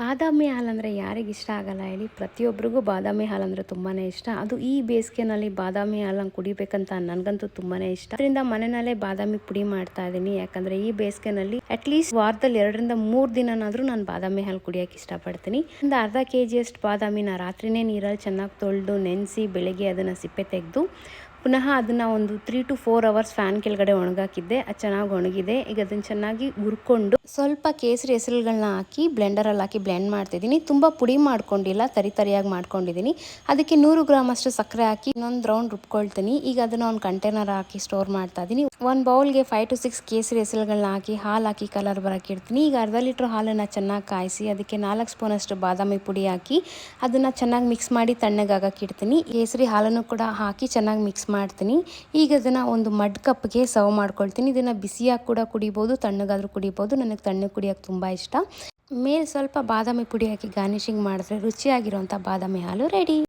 ಬಾದಾಮಿ ಹಾಲಂದರೆ ಯಾರಿಗೆ ಇಷ್ಟ ಆಗಲ್ಲ ಹೇಳಿ. ಪ್ರತಿಯೊಬ್ಬರಿಗೂ ಬಾದಾಮಿ ಹಾಲಂದರೆ ತುಂಬಾ ಇಷ್ಟ. ಅದು ಈ ಬೇಸಿಗೆನಲ್ಲಿ ಬಾದಾಮಿ ಹಾಲನ್ನು ಕುಡಿಬೇಕಂತ ನನಗಂತೂ ತುಂಬಾ ಇಷ್ಟ. ಅದರಿಂದ ಮನೆಯಲ್ಲೇ ಬಾದಾಮಿ ಪುಡಿ ಮಾಡ್ತಾ ಇದ್ದೀನಿ. ಯಾಕಂದರೆ ಈ ಬೇಸಿಗೆನಲ್ಲಿ ಅಟ್ಲೀಸ್ಟ್ ವಾರದಲ್ಲಿ 2-3 ದಿನನಾದರೂ ನಾನು ಬಾದಾಮಿ ಹಾಲು ಕುಡಿಯೋಕೆ ಇಷ್ಟಪಡ್ತೀನಿ. ಒಂದು ಅರ್ಧ kg ಅಷ್ಟು ಬಾದಾಮಿನ ರಾತ್ರಿನೇ ನೀರಲ್ಲಿ ಚೆನ್ನಾಗಿ ತೊಳೆದು ನೆನೆಸಿ ಬೆಳಗ್ಗೆ ಅದನ್ನು ಸಿಪ್ಪೆ ತೆಗೆದು ಪುನಃ ಅದನ್ನು ಒಂದು 3 to 4 ಅವರ್ಸ್ ಫ್ಯಾನ್ ಕೆಳಗಡೆ ಒಣಗಾಕಿದ್ದೆ. ಅದು ಚೆನ್ನಾಗಿ ಒಣಗಿದೆ. ಈಗ ಅದನ್ನು ಚೆನ್ನಾಗಿ ಹುರ್ಕೊಂಡು ಸ್ವಲ್ಪ ಕೇಸರಿ ಹೆಸರುಗಳನ್ನ ಹಾಕಿ ಬ್ಲೆಂಡರಲ್ಲಿ ಹಾಕಿ ಬ್ಲೆಂಡ್ ಮಾಡ್ತಿದ್ದೀನಿ. ತುಂಬ ಪುಡಿ ಮಾಡ್ಕೊಂಡಿಲ್ಲ, ತರಿಯಾಗಿ ಮಾಡ್ಕೊಂಡಿದ್ದೀನಿ. ಅದಕ್ಕೆ 100 ಗ್ರಾಮ್ ಅಷ್ಟು ಸಕ್ಕರೆ ಹಾಕಿ ಇನ್ನೊಂದು ರೌಂಡ್ ರುಬ್ಕೊಳ್ತೀನಿ. ಈಗ ಅದನ್ನು ಒಂದು ಕಂಟೈನರ್ ಹಾಕಿ ಸ್ಟೋರ್ ಮಾಡ್ತಾ ಇದ್ದೀನಿ. ಒಂದು ಬೌಲ್ಗೆ 5 to 6 ಕೇಸರಿ ಹೆಸರುಗಳನ್ನ ಹಾಕಿ ಹಾಲು ಹಾಕಿ ಕಲರ್ ಬರೋಕೆ ಇಡ್ತೀನಿ. ಈಗ ಅರ್ಧ ಲೀಟ್ರ್ ಹಾಲನ್ನು ಚೆನ್ನಾಗಿ ಕಾಯಿಸಿ ಅದಕ್ಕೆ 4 ಸ್ಪೂನ್ ಅಷ್ಟು ಬಾದಾಮಿ ಪುಡಿ ಹಾಕಿ ಅದನ್ನು ಚೆನ್ನಾಗಿ ಮಿಕ್ಸ್ ಮಾಡಿ ತಣ್ಣಗಾಗಕ್ಕೆ ಇಡ್ತೀನಿ. ಕೇಸರಿ ಹಾಲನ್ನು ಕೂಡ ಹಾಕಿ ಚೆನ್ನಾಗಿ ಮಿಕ್ಸ್ ಮಾಡ್ತೀನಿ. ಈಗ ಅದನ್ನು ಒಂದು ಮಡ್ ಕಪ್ಗೆ ಸರ್ವ್ ಮಾಡ್ಕೊಳ್ತೀನಿ. ಇದನ್ನು ಬಿಸಿಯಾಗಿ ಕೂಡ ಕುಡಿಬೋದು, ತಣ್ಣಗಾದರೂ ಕುಡಿಬೋದು. ನನಗೆ ತಣ್ಣಗೆ ಕುಡಿಯೋಕ್ಕೆ ತುಂಬ ಇಷ್ಟ. ಮೇಲೆ ಸ್ವಲ್ಪ ಬಾದಾಮಿ ಪುಡಿ ಹಾಕಿ ಗಾರ್ನಿಷಿಂಗ್ ಮಾಡಿದ್ರೆ ರುಚಿಯಾಗಿರುವಂಥ ಬಾದಾಮಿ ಹಾಲು ರೆಡಿ.